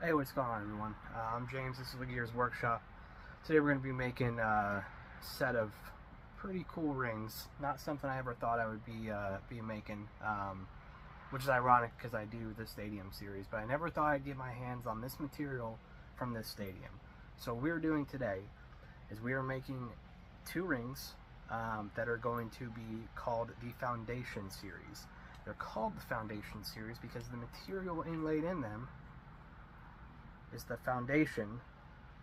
Hey, what's going on, everyone? I'm James. This is the Gears Workshop. Today we're going to be making a set of pretty cool rings. Not something I ever thought I would be making, which is ironic because I do the stadium series, but I never thought I'd get my hands on this material from this stadium. So what we're doing today is we are making two rings that are going to be called the Foundation Series. They're called the Foundation Series because the material inlaid in them is the foundation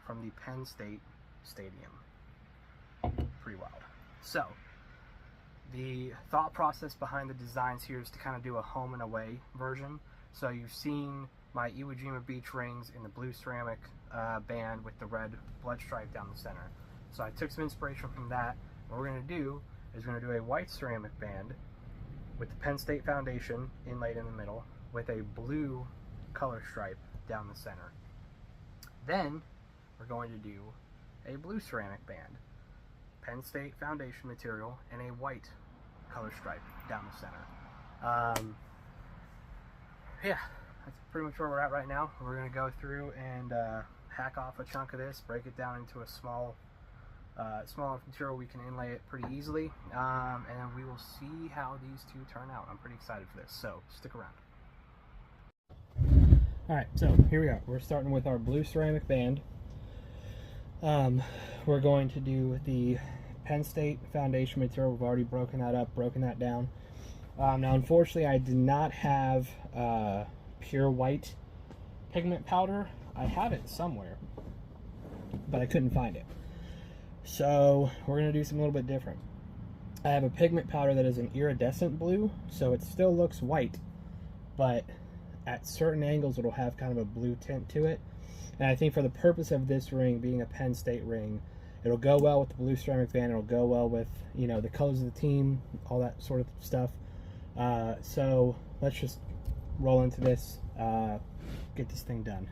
from the Penn State Stadium. Pretty wild. So, the thought process behind the designs here is to kind of do a home and away version. So you've seen my Iwo Jima Beach rings in the blue ceramic band with the red blood stripe down the center. So I took some inspiration from that. What we're going to do is we're going to do a white ceramic band with the Penn State Foundation inlaid in the middle with a blue color stripe down the center. Then we're going to do a blue ceramic band, Penn State Foundation material, and a white color stripe down the center. Yeah, that's pretty much where we're at right now. We're going to go through and hack off a chunk of this, break it down into a small enough material we can inlay it pretty easily, and we will see how these two turn out. I'm pretty excited for this, so stick around. Alright, so here we are. We're starting with our blue ceramic band. We're going to do the Penn State Foundation material. We've already broken that up, broken that down. Now, unfortunately, I did not have pure white pigment powder. I have it somewhere, but I couldn't find it. So we're going to do something a little bit different. I have a pigment powder that is an iridescent blue, so it still looks white, but at certain angles it'll have kind of a blue tint to it. And I think for the purpose of this ring being a Penn State ring, it'll go well with the blue ceramic band, it'll go well with, you know, the colors of the team, all that sort of stuff. So let's just roll into this, get this thing done.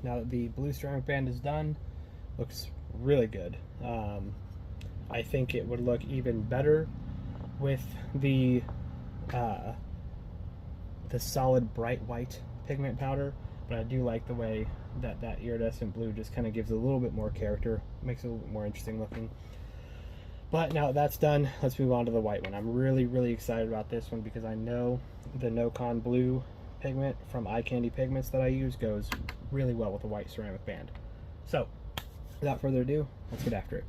now that the blue ceramic band is done, looks really good. I think it would look even better with the solid bright white pigment powder, but I do like the way that iridescent blue just kind of gives a little bit more character, makes it a little bit more interesting looking. But now that that's done, let's move on to the white one. I'm really excited about this one because I know the No-Con blue pigment from Eye Candy Pigments that I use goes really well with the white ceramic band. So, without further ado, let's get after it.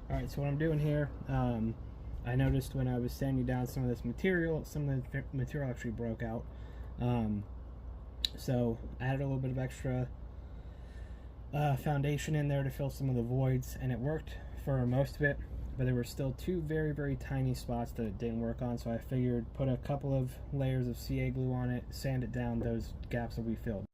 Alright, so what I'm doing here, I noticed when I was sanding down some of this material, some of the material actually broke out. So I added a little bit of extra foundation in there to fill some of the voids, and it worked for most of it, but there were still two very tiny spots that it didn't work on, so I figured put a couple of layers of CA glue on it, sand it down, those gaps will be filled.